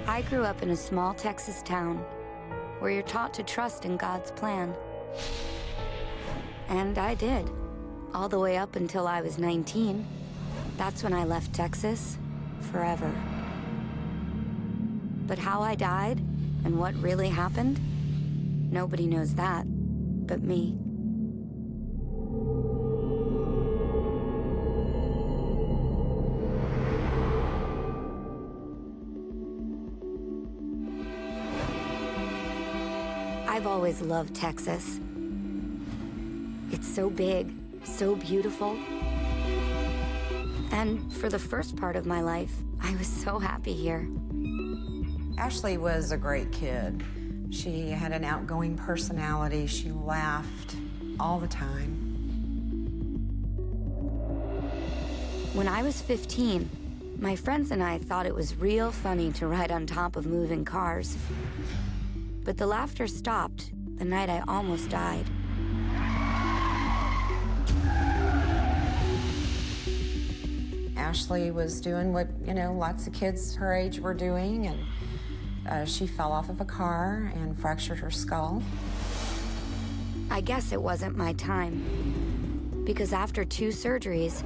I grew up in a small Texas town where you're taught to trust in God's plan. And I did, all the way up until I was 19. That's when I left Texas forever. But how I died and what really happened, nobody knows that but me. I've always loved Texas. It's so big, so beautiful. And for the first part of my life, I was so happy here. Ashley was a great kid. She had an outgoing personality. She laughed all the time. When I was 15, my friends and I thought it was real funny to ride on top of moving cars. But the laughter stopped the night I almost died. Ashley was doing what, lots of kids her age were doing, and she fell off of a car and fractured her skull. I guess it wasn't my time, because after 2 surgeries,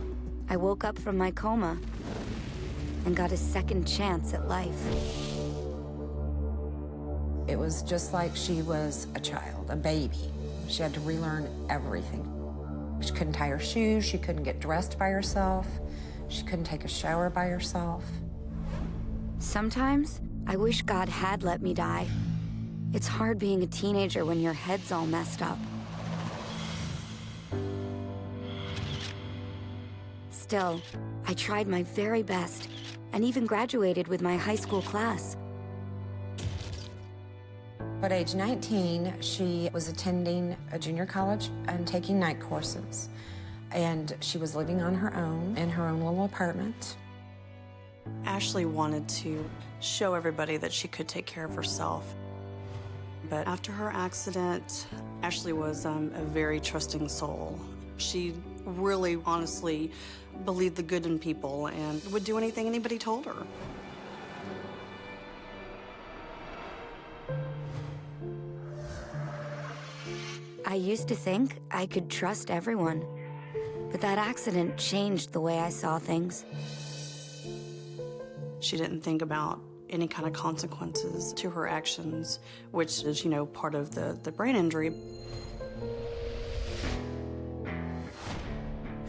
I woke up from my coma and got a second chance at life. It was just like she was a child, a baby. She had to relearn everything. She couldn't tie her shoes, she couldn't get dressed by herself, she couldn't take a shower by herself. Sometimes, I wish God had let me die. It's hard being a teenager when your head's all messed up. Still, I tried my very best and even graduated with my high school class. At age 19, she was attending a junior college and taking night courses. And she was living on her own in her own little apartment. Ashley wanted to show everybody that she could take care of herself. But after her accident, Ashley was a very trusting soul. She really, honestly believed the good in people and would do anything anybody told her. I used to think I could trust everyone, but that accident changed the way I saw things. She didn't think about any kind of consequences to her actions, which is, part of the brain injury.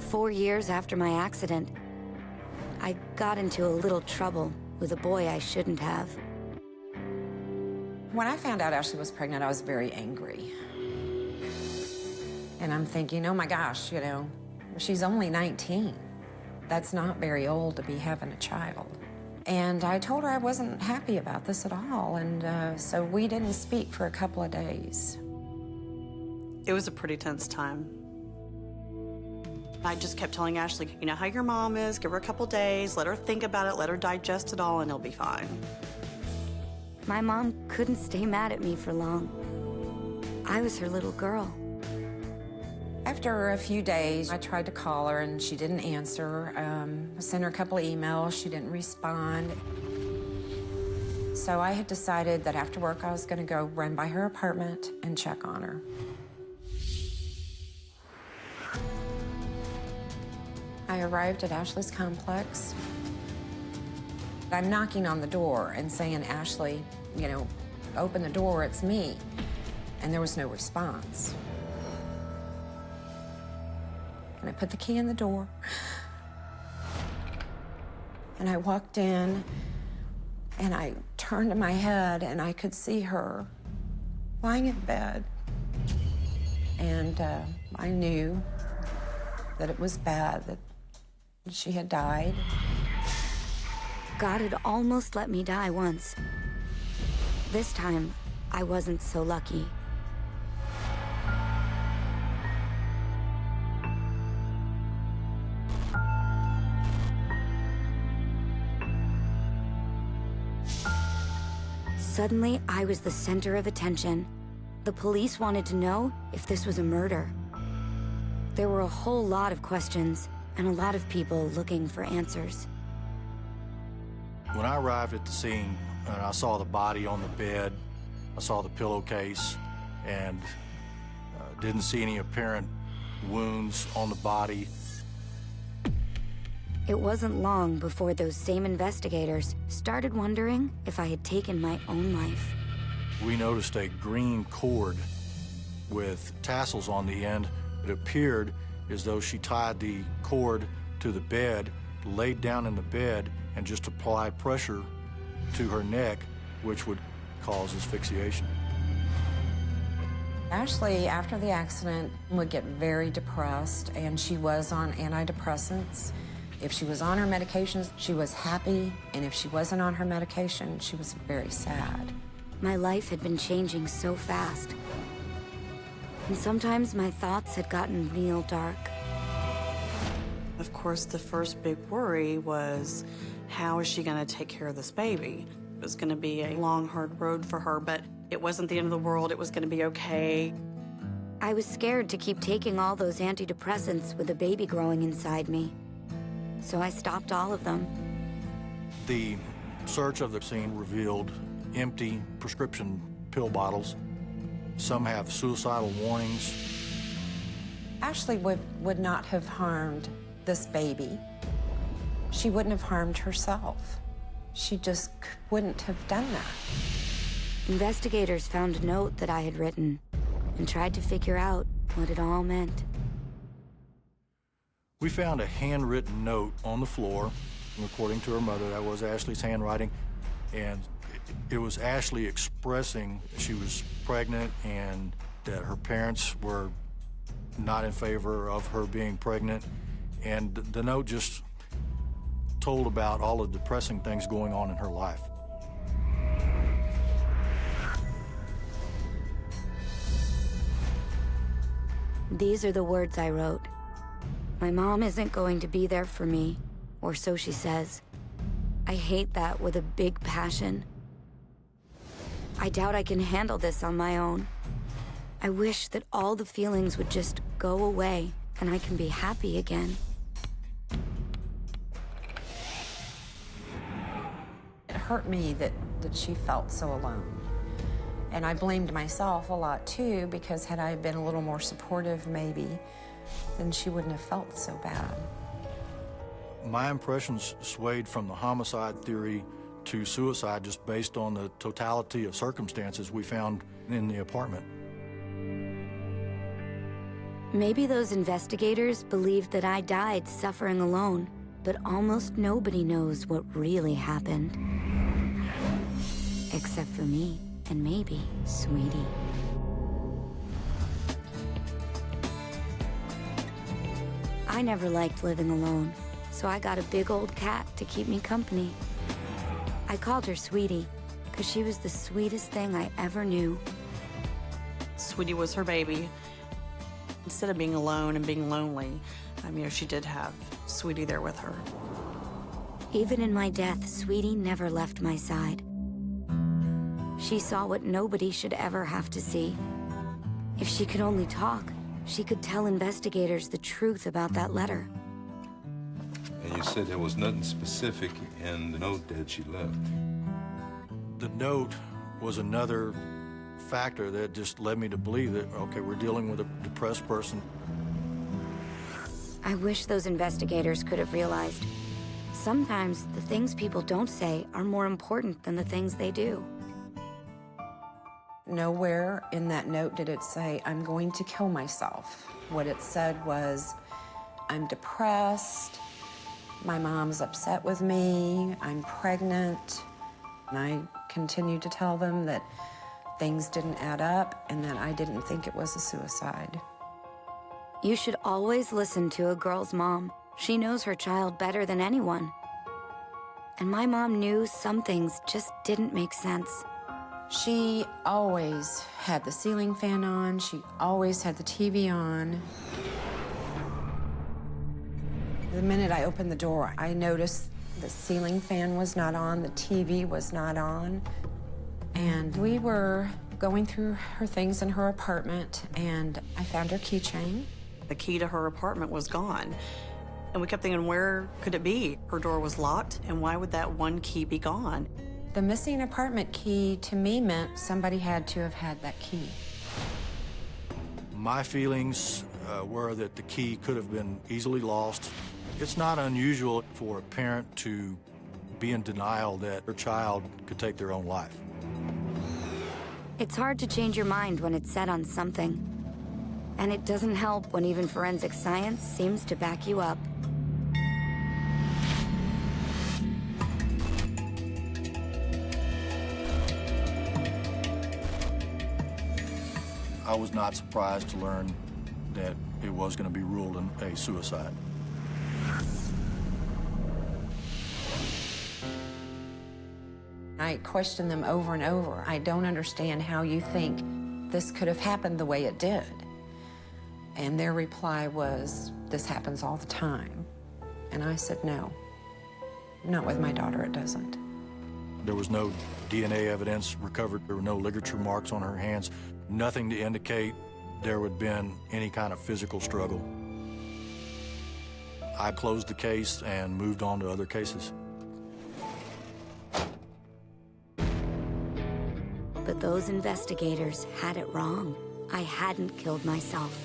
4 years after my accident, I got into a little trouble with a boy I shouldn't have. When I found out Ashley was pregnant, I was very angry. And I'm thinking, oh my gosh, she's only 19. That's not very old to be having a child. And I told her I wasn't happy about this at all, and so we didn't speak for a couple of days. It was a pretty tense time. I just kept telling Ashley, you know how your mom is, give her a couple days, let her think about it, let her digest it all, and it'll be fine. My mom couldn't stay mad at me for long. I was her little girl. After a few days, I tried to call her, and she didn't answer. I sent her a couple of emails. She didn't respond. So I had decided that after work, I was going to go run by her apartment and check on her. I arrived at Ashley's complex. I'm knocking on the door and saying, Ashley, open the door, it's me. And there was no response. And I put the key in the door. And I walked in, and I turned my head, and I could see her lying in bed. And I knew that it was bad, that she had died. God had almost let me die once. This time, I wasn't so lucky. Suddenly, I was the center of attention. The police wanted to know if this was a murder. There were a whole lot of questions and a lot of people looking for answers. When I arrived at the scene and I saw the body on the bed, I saw the pillowcase, and didn't see any apparent wounds on the body. It wasn't long before those same investigators started wondering if I had taken my own life. We noticed a green cord with tassels on the end. It appeared as though she tied the cord to the bed, laid down in the bed, and just applied pressure to her neck, which would cause asphyxiation. Ashley, after the accident, would get very depressed, and she was on antidepressants. If she was on her medications, she was happy, and if she wasn't on her medication, she was very sad. My life had been changing so fast. And sometimes my thoughts had gotten real dark. Of course, the first big worry was, how is she going to take care of this baby? It was going to be a long, hard road for her, but it wasn't the end of the world. It was going to be okay. I was scared to keep taking all those antidepressants with a baby growing inside me. So I stopped all of them. The search of the scene revealed empty prescription pill bottles. Some have suicidal warnings. Ashley would not have harmed this baby. She wouldn't have harmed herself. She just wouldn't have done that. Investigators found a note that I had written and tried to figure out what it all meant. We found a handwritten note on the floor, and according to her mother, that was Ashley's handwriting, and it was Ashley expressing she was pregnant and that her parents were not in favor of her being pregnant, and the note just told about all the depressing things going on in her life. These are the words I wrote. My mom isn't going to be there for me, or so she says. I hate that with a big passion. I doubt I can handle this on my own. I wish that all the feelings would just go away and I can be happy again. It hurt me that she felt so alone. And I blamed myself a lot too, because had I been a little more supportive maybe, then she wouldn't have felt so bad. My impressions swayed from the homicide theory to suicide just based on the totality of circumstances we found in the apartment. Maybe those investigators believed that I died suffering alone, but almost nobody knows what really happened. Except for me, and maybe Sweetie. I never liked living alone, so I got a big old cat to keep me company. I called her Sweetie, because she was the sweetest thing I ever knew. Sweetie was her baby. Instead of being alone and being lonely, she did have Sweetie there with her. Even in my death, Sweetie never left my side. She saw what nobody should ever have to see. If she could only talk, she could tell investigators the truth about that letter. And you said there was nothing specific in the note that she left. The note was another factor that just led me to believe that, okay, we're dealing with a depressed person. I wish those investigators could have realized. Sometimes the things people don't say are more important than the things they do. Nowhere in that note did it say, I'm going to kill myself. What it said was, I'm depressed, my mom's upset with me, I'm pregnant. And I continued to tell them that things didn't add up and that I didn't think it was a suicide. You should always listen to a girl's mom. She knows her child better than anyone. And my mom knew some things just didn't make sense. She always had the ceiling fan on. She always had the TV on. The minute I opened the door, I noticed the ceiling fan was not on, the TV was not on. And we were going through her things in her apartment, and I found her keychain. The key to her apartment was gone. And we kept thinking, where could it be? Her door was locked, and why would that one key be gone? The missing apartment key to me meant somebody had to have had that key. My feelings were that the key could have been easily lost. It's not unusual for a parent to be in denial that their child could take their own life. It's hard to change your mind when it's set on something. And it doesn't help when even forensic science seems to back you up. I was not surprised to learn that it was going to be ruled a suicide. I questioned them over and over. I don't understand how you think this could have happened the way it did. And their reply was, this happens all the time. And I said, no, not with my daughter, it doesn't. There was no DNA evidence recovered. There were no ligature marks on her hands. Nothing to indicate there would have been any kind of physical struggle. I closed the case and moved on to other cases. But those investigators had it wrong. I hadn't killed myself.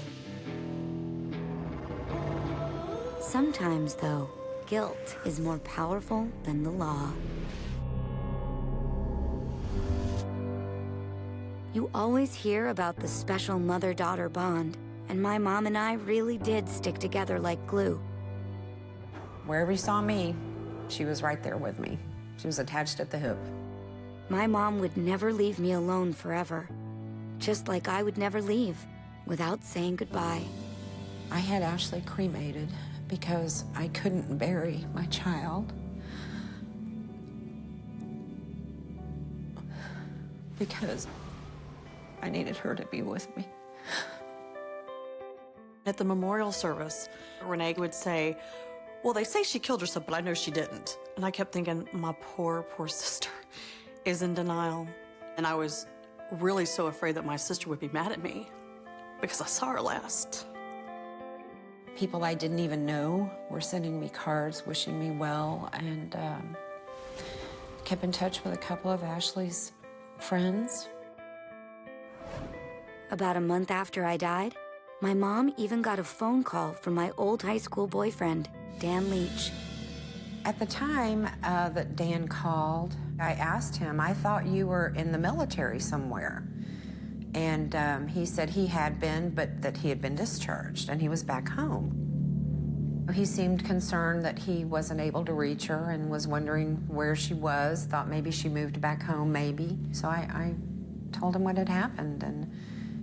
Sometimes, though, guilt is more powerful than the law. You always hear about the special mother-daughter bond, and my mom and I really did stick together like glue. Wherever you saw me, she was right there with me. She was attached at the hip. My mom would never leave me alone forever, just like I would never leave without saying goodbye. I had Ashley cremated because I couldn't bury my child. Because I needed her to be with me. At the memorial service, Renee would say, well, they say she killed herself, but I know she didn't. And I kept thinking, my poor, poor sister is in denial. And I was really so afraid that my sister would be mad at me because I saw her last. People I didn't even know were sending me cards wishing me well, and kept in touch with a couple of Ashley's friends. About a month after I died, my mom even got a phone call from my old high school boyfriend, Dan Leach. At the time that Dan called, I asked him, I thought you were in the military somewhere. And he said he had been, but that he had been discharged and he was back home. He seemed concerned that he wasn't able to reach her and was wondering where she was, thought maybe she moved back home, maybe. So I told him what had happened, and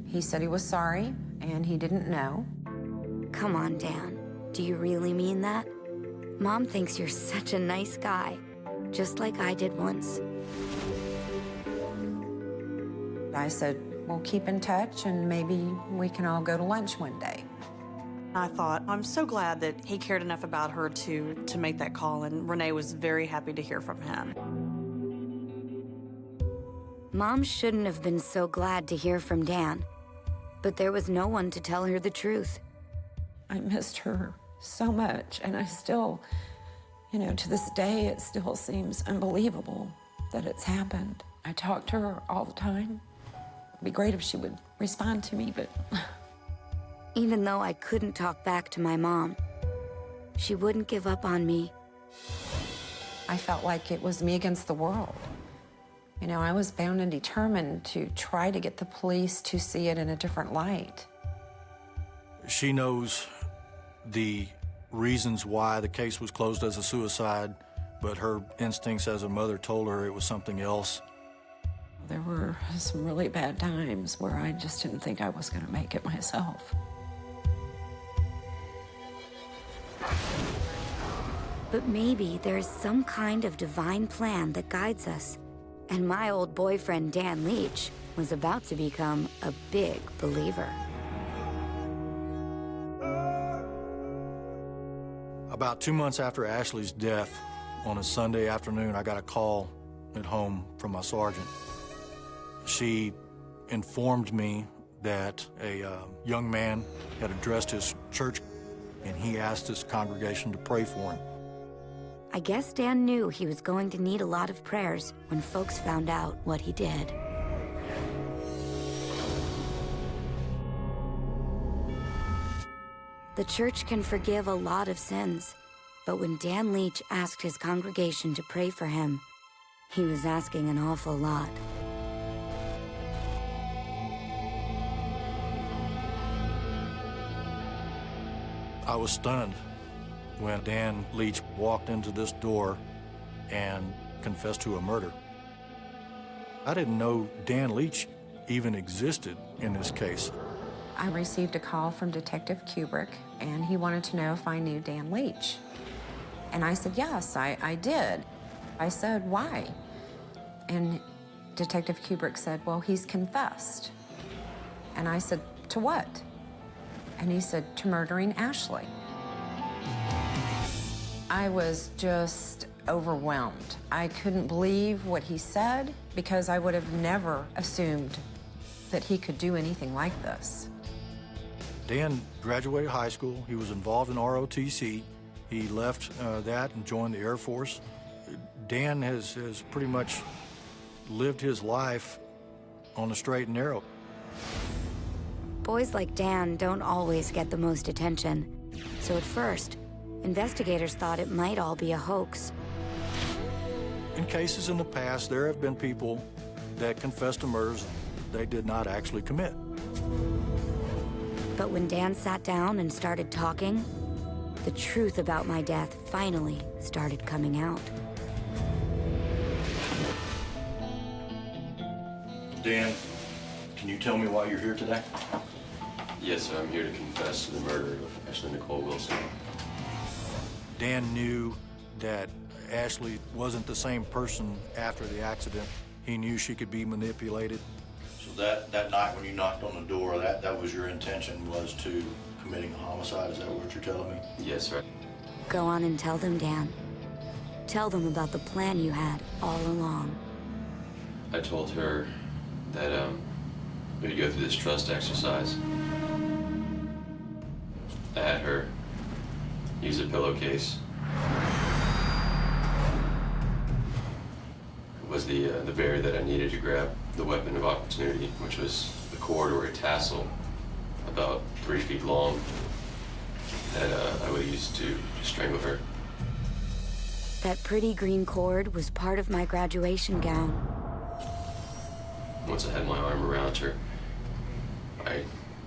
he said he was sorry and he didn't know. Come on, Dan. Do you really mean that? Mom thinks you're such a nice guy, just like I did once. I said, we'll keep in touch and maybe we can all go to lunch one day. I thought, I'm so glad that he cared enough about her to make that call, and Renee was very happy to hear from him. Mom shouldn't have been so glad to hear from Dan, but there was no one to tell her the truth. I missed her so much, and I still, to this day, it still seems unbelievable that it's happened. I talk to her all the time. It'd be great if she would respond to me, but... Even though I couldn't talk back to my mom, she wouldn't give up on me. I felt like it was me against the world. I was bound and determined to try to get the police to see it in a different light. She knows the reasons why the case was closed as a suicide, but her instincts as a mother told her it was something else. There were some really bad times where I just didn't think I was going to make it myself. But maybe there is some kind of divine plan that guides us. And my old boyfriend, Dan Leach, was about to become a big believer. About 2 months after Ashley's death, on a Sunday afternoon, I got a call at home from my sergeant. She informed me that a young man had addressed his church and he asked his congregation to pray for him. I guess Dan knew he was going to need a lot of prayers when folks found out what he did. The church can forgive a lot of sins, but when Dan Leach asked his congregation to pray for him, he was asking an awful lot. I was stunned when Dan Leach walked into this door and confessed to a murder. I didn't know Dan Leach even existed in this case. I received a call from Detective Kubrick, and he wanted to know if I knew Dan Leach. And I said, yes, I did. I said, why? And Detective Kubrick said, well, he's confessed. And I said, to what? And he said, to murdering Ashley. I was just overwhelmed. I couldn't believe what he said because I would have never assumed that he could do anything like this. Dan graduated high school. He was involved in ROTC. He left that and joined the Air Force. Dan has pretty much lived his life on the straight and narrow. Boys like Dan don't always get the most attention. So at first, investigators thought it might all be a hoax. In cases in the past, there have been people that confessed to murders they did not actually commit. But when Dan sat down and started talking, the truth about my death finally started coming out. Dan, can you tell me why you're here today? Yes, sir. I'm here to confess to the murder of Ashley Nicole Wilson. Dan knew that Ashley wasn't the same person after the accident. He knew she could be manipulated. So that night when you knocked on the door, that was your intention, was to committing a homicide? Is that what you're telling me? Yes, sir. Go on and tell them, Dan. Tell them about the plan you had all along. I told her that we'd go through this trust exercise. I had her use a pillowcase. It was the barrier that I needed to grab the weapon of opportunity, which was the cord or a tassel about 3 feet long that I would use to strangle her. That pretty green cord was part of my graduation gown. Once I had my arm around her, I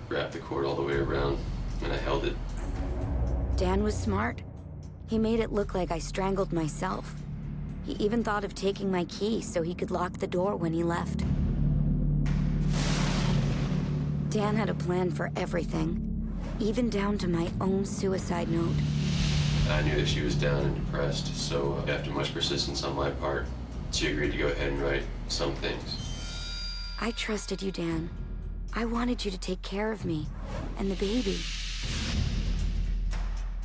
wrapped the cord all the way around and I held it. Dan was smart. He made it look like I strangled myself. He even thought of taking my key so he could lock the door when he left. Dan had a plan for everything, even down to my own suicide note. I knew that she was down and depressed, so after much persistence on my part, she agreed to go ahead and write some things. I trusted you, Dan. I wanted you to take care of me and the baby.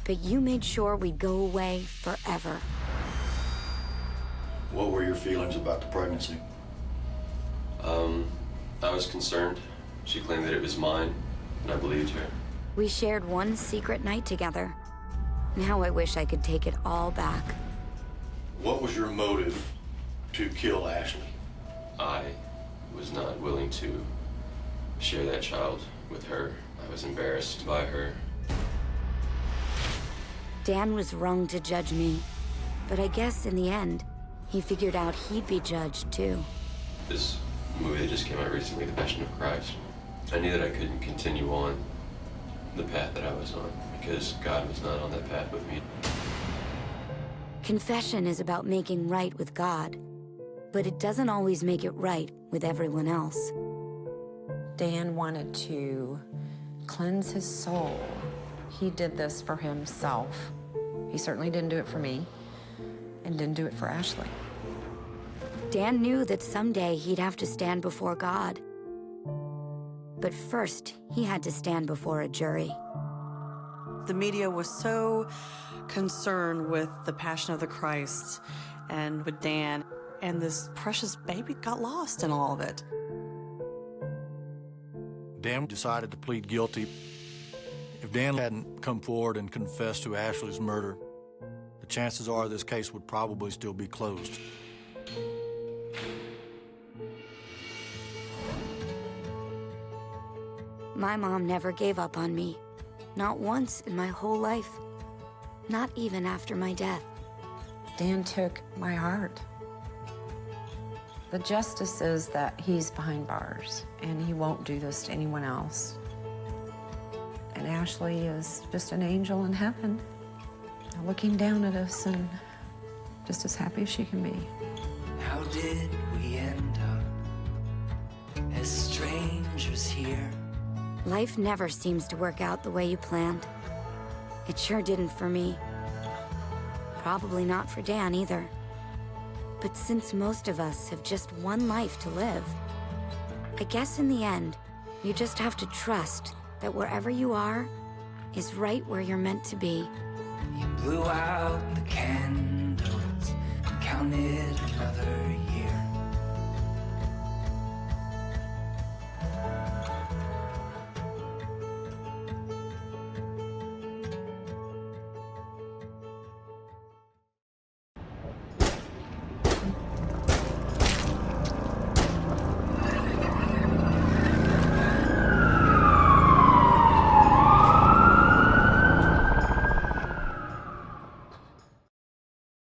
But you made sure we'd go away forever. What were your feelings about the pregnancy? I was concerned. She claimed that it was mine, and I believed her. We shared one secret night together. Now I wish I could take it all back. What was your motive to kill Ashley? I was not willing to share that child with her. I was embarrassed by her. Dan was wrong to judge me, but I guess in the end, he figured out he'd be judged too. This movie that just came out recently, The Passion of Christ, I knew that I couldn't continue on the path that I was on because God was not on that path with me. Confession is about making right with God, but it doesn't always make it right with everyone else. Dan wanted to cleanse his soul. He did this for himself. He certainly didn't do it for me, and didn't do it for Ashley. Dan knew that someday he'd have to stand before God. But first, he had to stand before a jury. The media was so concerned with the Passion of the Christ and with Dan, and this precious baby got lost in all of it. Dan decided to plead guilty. If Dan hadn't come forward and confessed to Ashley's murder, the chances are this case would probably still be closed. My mom never gave up on me. Not once in my whole life. Not even after my death. Dan took my heart. The justice is that he's behind bars, and he won't do this to anyone else. And Ashley is just an angel in heaven, looking down at us and just as happy as she can be. How did we end up as strangers here? Life never seems to work out the way you planned. It sure didn't for me. Probably not for Dan either. But since most of us have just one life to live, I guess in the end, you just have to trust that wherever you are is right where you're meant to be. You blew out the candles and counted